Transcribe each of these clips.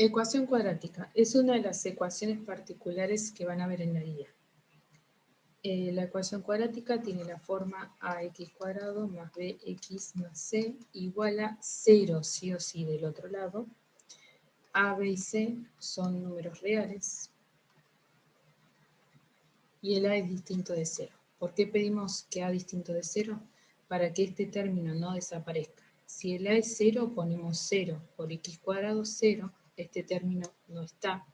Ecuación cuadrática es una de las ecuaciones particulares que van a ver en la guía. La ecuación cuadrática tiene la forma ax cuadrado más bx más c igual a 0 sí o sí del otro lado. A, b y c son números reales y el a es distinto de 0. ¿Por qué pedimos que a distinto de 0? Para que este término no desaparezca. Si el a es 0, ponemos 0 por x cuadrado 0, este término no está.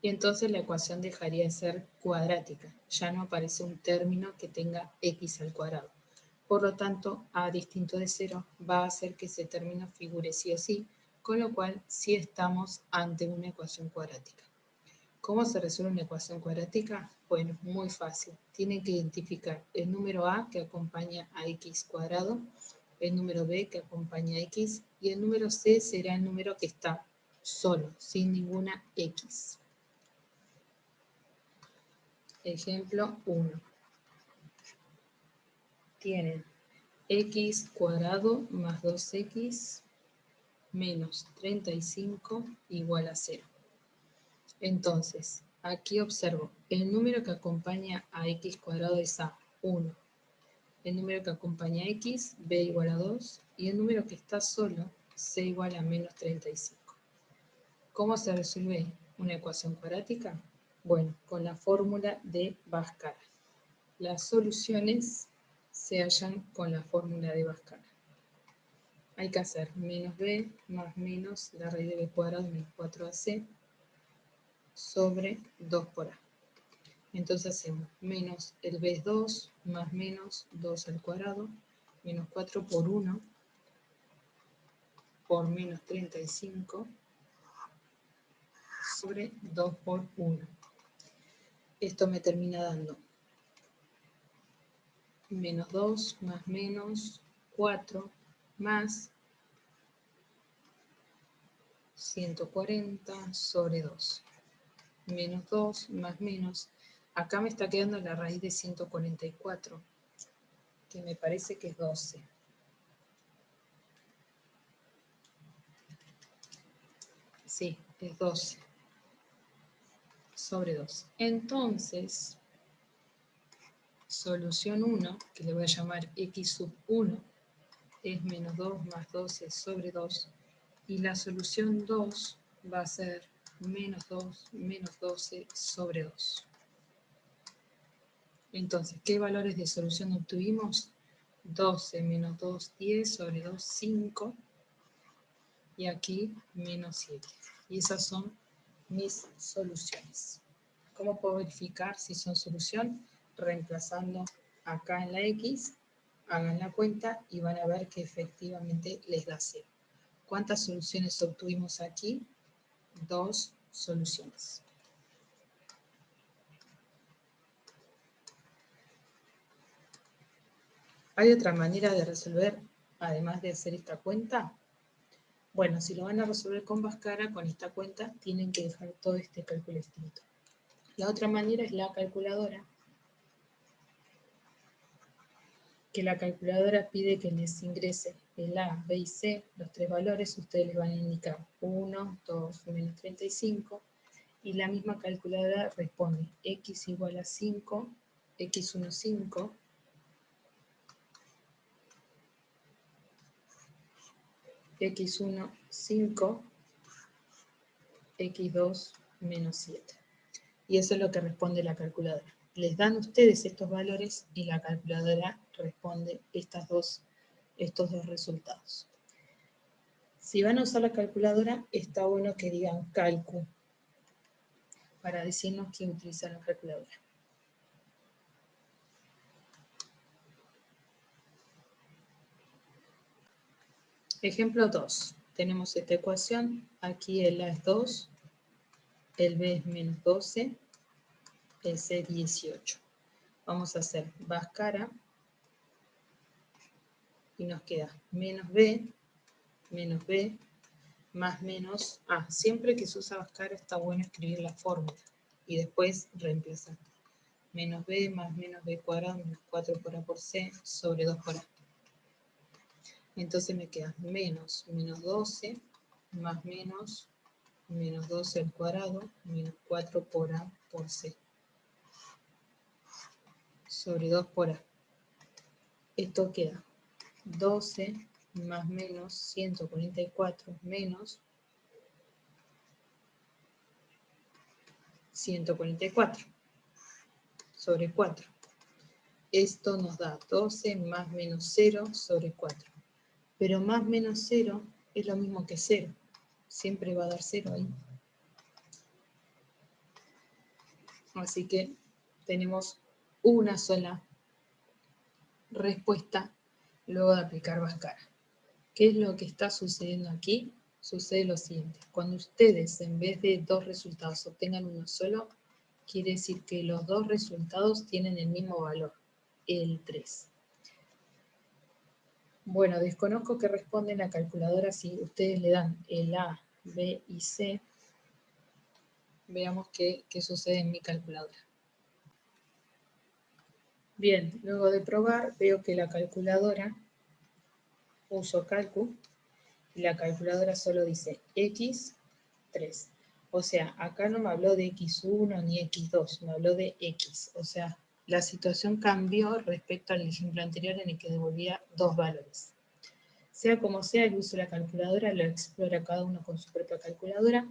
Y entonces la ecuación dejaría de ser cuadrática. Ya no aparece un término que tenga x al cuadrado. Por lo tanto, a distinto de 0 va a hacer que ese término figure sí o sí, con lo cual sí estamos ante una ecuación cuadrática. ¿Cómo se resuelve una ecuación cuadrática? Bueno, muy fácil. Tienen que identificar el número a que acompaña a x cuadrado, el número b que acompaña a x y el número c será el número que está solo, sin ninguna x. Ejemplo 1. Tienen x cuadrado más 2x menos 35 igual a 0. Entonces, aquí observo, el número que acompaña a x cuadrado es a, 1. El número que acompaña a x, b igual a 2. Y el número que está solo, c igual a menos 35. ¿Cómo se resuelve una ecuación cuadrática? Bueno, con la fórmula de Bhaskara. Las soluciones se hallan con la fórmula de Bhaskara. Hay que hacer menos b más menos la raíz de b cuadrado menos 4ac sobre 2 por a. Entonces hacemos menos el b es 2 más menos 2 al cuadrado menos 4 por 1 por menos 35 sobre 2 por 1. Esto me termina dando menos 2 más menos 4 más 140 sobre 2. Menos 2 más menos. Acá me está quedando la raíz de 144, que me parece que es 12. Sí, es 12 sobre 2. Entonces, solución 1, que le voy a llamar x sub 1, es menos 2 más 12 sobre 2. Y la solución 2 va a ser menos 2 menos 12 sobre 2. Entonces, ¿qué valores de solución obtuvimos? 12 menos 2, 10 sobre 2, 5. Y aquí menos 7. Y esas son mis soluciones. ¿Cómo puedo verificar si son solución? Reemplazando acá en la x, hagan la cuenta y van a ver que efectivamente les da 0. ¿Cuántas soluciones obtuvimos aquí? 2 soluciones. ¿Hay otra manera de resolver, además de hacer esta cuenta? Bueno, si lo van a resolver con Bhaskara, con esta cuenta, tienen que dejar todo este cálculo extinto. La otra manera es la calculadora, que la calculadora pide que les ingrese el A, B y C, los 3 valores, ustedes les van a indicar 1, 2, menos 35, y la misma calculadora responde x igual a 5, x1, 5, x1, 5, x2, menos 7. Y eso es lo que responde la calculadora. Les dan ustedes estos valores y la calculadora responde estos dos resultados. Si van a usar la calculadora, está bueno que digan calcu para decirnos que utilizan la calculadora. Ejemplo 2. Tenemos esta ecuación. Aquí el A es 2, el B es menos 12, el C 18. Vamos a hacer Bhaskara y nos queda menos B, más menos A. Siempre que se usa Bhaskara está bueno escribir la fórmula y después reemplazar. Menos B más menos B cuadrado menos 4 por A por C sobre 2 por A. Entonces me queda menos 12 más menos 12 al cuadrado menos 4 por A por C sobre 2 por A. Esto queda 12 más menos 144 menos 144 sobre 4. Esto nos da 12 más menos 0 sobre 4. Pero más menos 0 es lo mismo que 0. Siempre va a dar 0 ahí. Así que tenemos una sola respuesta luego de aplicar Bhaskara. ¿Qué es lo que está sucediendo aquí? Sucede lo siguiente. Cuando ustedes en vez de dos resultados obtengan uno solo, quiere decir que los dos resultados tienen el mismo valor, el 3. Bueno, desconozco que responde en la calculadora si ustedes le dan el A, B y C. Veamos qué sucede en mi calculadora. Bien, luego de probar veo que la calculadora, uso Calcu, y la calculadora solo dice X3. O sea, acá no me habló de X1 ni X2, me habló de X. O sea, la situación cambió respecto al ejemplo anterior en el que devolvía dos valores. Sea como sea, el uso de la calculadora lo explora cada uno con su propia calculadora,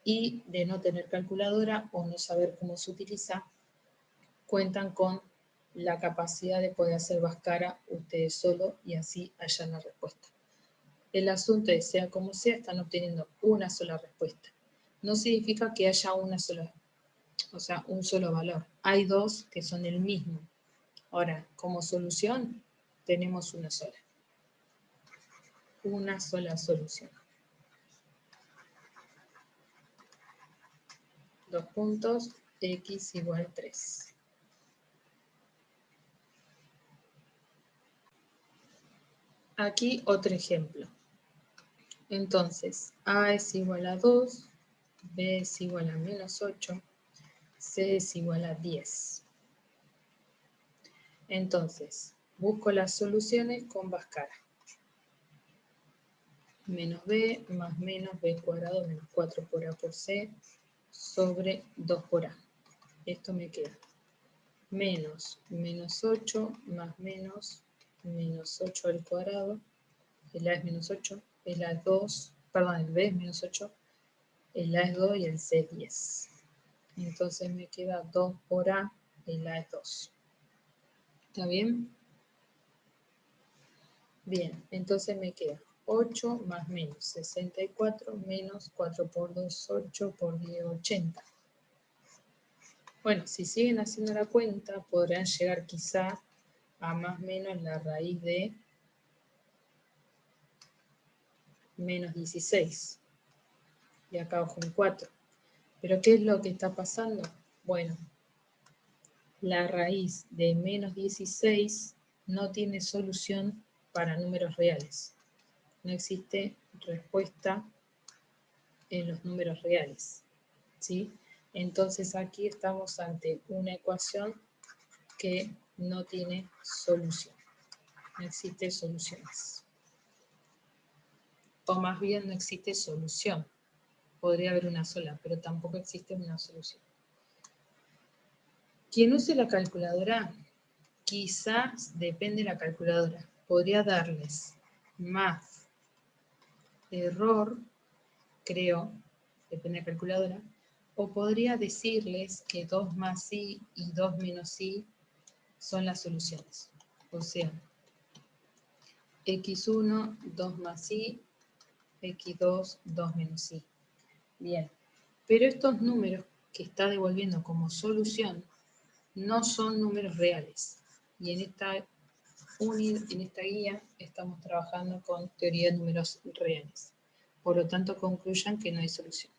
y de no tener calculadora o no saber cómo se utiliza, cuentan con la capacidad de poder hacer Bhaskara ustedes solo y así hallan la respuesta. El asunto es, sea como sea, están obteniendo una sola respuesta. No significa que haya una sola, o sea, un solo valor. Hay dos que son el mismo. Ahora, como solución, tenemos una sola. Una sola solución. 2 puntos, x igual 3. Aquí otro ejemplo. Entonces, A es igual a 2, B es igual a menos 8, C es igual a 10. Entonces, busco las soluciones con Bhaskara. Menos B más menos B cuadrado menos 4 por A por C sobre 2 por A. Esto me queda menos 8 más menos 8 al cuadrado. El A es menos 8, el A es 2, perdón, el B es menos 8, el A es 2 y el C es 10. Entonces me queda 2 por A, el A es 2. ¿Está bien? Bien, entonces me queda 8 más menos 64 menos 4 por 2, 8 por 10, 80. Bueno, si siguen haciendo la cuenta, podrán llegar quizá a más o menos la raíz de menos 16. Y acá bajo un 4. ¿Pero qué es lo que está pasando? Bueno, la raíz de menos 16 no tiene solución para números reales. No existe respuesta en los números reales, ¿sí? Entonces aquí estamos ante una ecuación que no tiene solución. No existe soluciones. O más bien no existe solución. Podría haber una sola, pero tampoco existe una solución. Quien use la calculadora, quizás, depende de la calculadora, podría darles más error, creo, depende de la calculadora, o podría decirles que 2 más i y 2 menos i son las soluciones. O sea, x1, 2 más i, x2, 2 menos i. Bien, pero estos números que está devolviendo como solución no son números reales. Y en esta guía estamos trabajando con teoría de números reales. Por lo tanto, concluyan que no hay solución.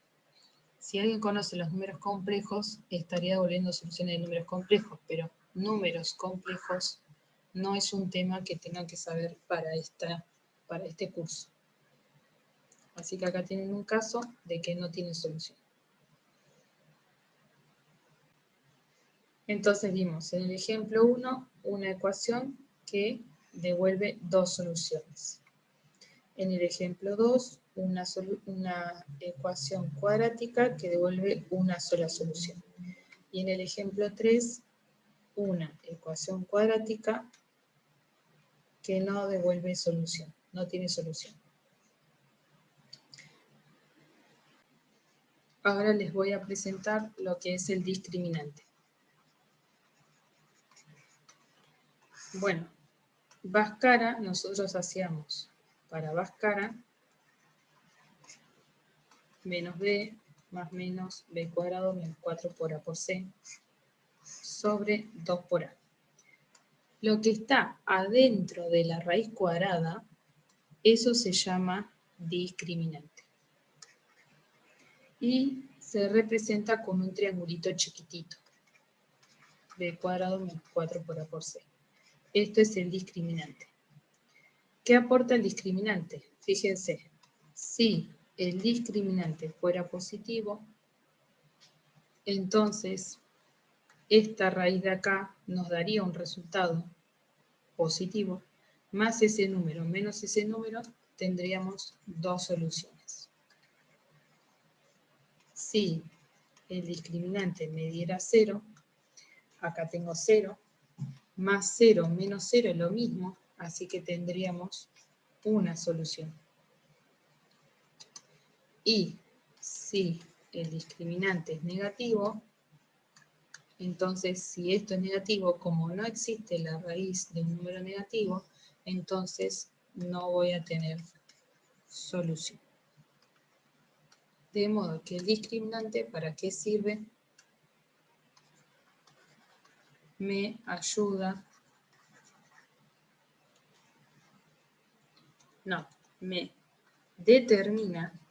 Si alguien conoce los números complejos, estaría devolviendo soluciones de números complejos, pero números complejos no es un tema que tengan que saber para este curso. Así que acá tienen un caso de que no tiene solución. Entonces vimos en el ejemplo 1 una ecuación que devuelve dos soluciones. En el ejemplo 2, una ecuación cuadrática que devuelve una sola solución. Y en el ejemplo 3, una ecuación cuadrática que no devuelve solución, no tiene solución. Ahora les voy a presentar lo que es el discriminante. Bueno, Bhaskara, nosotros hacíamos para Bhaskara menos b más menos b cuadrado menos 4 por a por c sobre 2 por a. Lo que está adentro de la raíz cuadrada, eso se llama discriminante. Y se representa como un triangulito chiquitito. B cuadrado menos 4 por a por c. Esto es el discriminante. ¿Qué aporta el discriminante? Fíjense, si el discriminante fuera positivo, entonces esta raíz de acá nos daría un resultado positivo, más ese número menos ese número, tendríamos dos soluciones. Si el discriminante me diera 0, acá tengo 0, más 0 menos 0 es lo mismo, así que tendríamos una solución. Y si el discriminante es negativo, entonces si esto es negativo, como no existe la raíz de un número negativo, entonces no voy a tener solución. De modo que el discriminante, ¿para qué sirve? Me ayuda, no, me determina,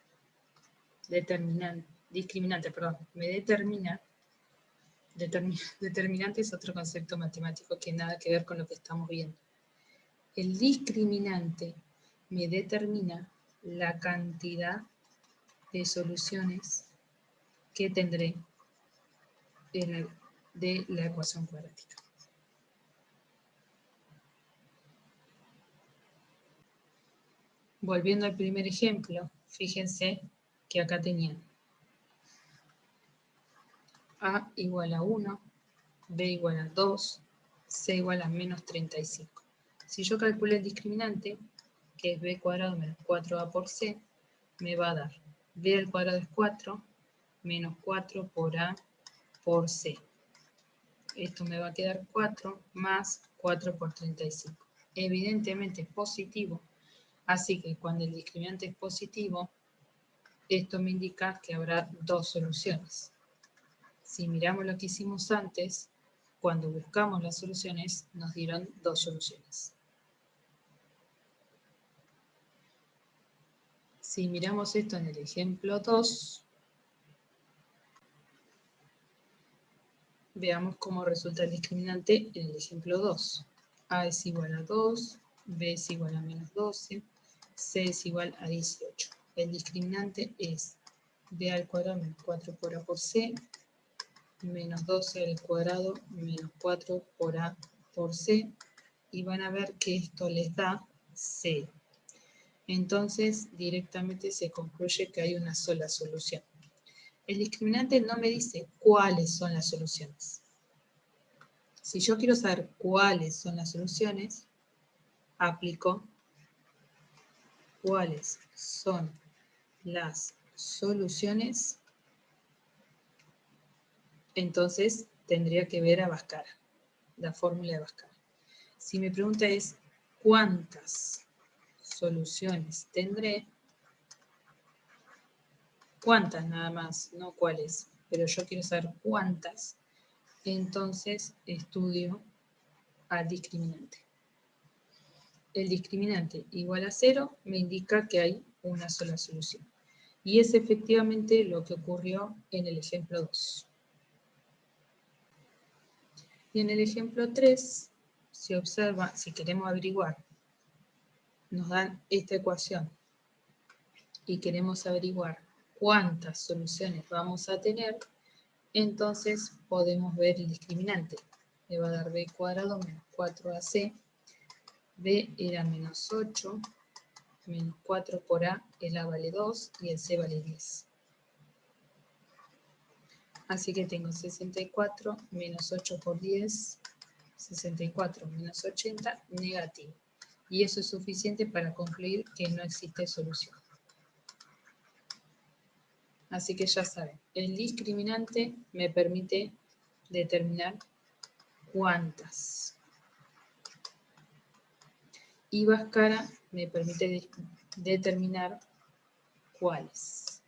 determinante es otro concepto matemático que nada que ver con lo que estamos viendo. El discriminante me determina la cantidad de soluciones que tendré de la ecuación cuadrática. Volviendo al primer ejemplo, fíjense que acá tenían A igual a 1, B igual a 2, C igual a menos 35. Si yo calculo el discriminante, que es B cuadrado menos 4A por C, me va a dar B al cuadrado es 4, menos 4 por A por C. Esto me va a quedar 4 más 4 por 35. Evidentemente es positivo, así que cuando el discriminante es positivo, esto me indica que habrá dos soluciones. Si miramos lo que hicimos antes, cuando buscamos las soluciones, nos dieron dos soluciones. Si miramos esto en el ejemplo 2, veamos cómo resulta el discriminante en el ejemplo 2. A es igual a 2, B es igual a menos 12, C es igual a 18. El discriminante es B al cuadrado menos 4 por A por C, menos 12 al cuadrado menos 4 por A por C, y van a ver que esto les da 0. Entonces, directamente se concluye que hay una sola solución. El discriminante no me dice cuáles son las soluciones. Si yo quiero saber cuáles son las soluciones, aplico cuáles son las soluciones, entonces tendría que ver a Bhaskara, la fórmula de Bhaskara. Si mi pregunta es ¿cuántas soluciones tendré? ¿Cuántas nada más? No cuáles, pero yo quiero saber cuántas. Entonces estudio al discriminante. El discriminante igual a 0 me indica que hay una sola solución. Y es efectivamente lo que ocurrió en el ejemplo 2. Y en el ejemplo 3, se observa, si queremos averiguar, nos dan esta ecuación y queremos averiguar cuántas soluciones vamos a tener, entonces podemos ver el discriminante. Me va a dar b cuadrado menos 4ac, b era menos 8, menos 4 por A, el A vale 2 y el C vale 10. Así que tengo 64 menos 8 por 10, 64 menos 80, negativo. Y eso es suficiente para concluir que no existe solución. Así que ya saben, el discriminante me permite determinar cuántas. Y Bhaskara me permite determinar cuáles.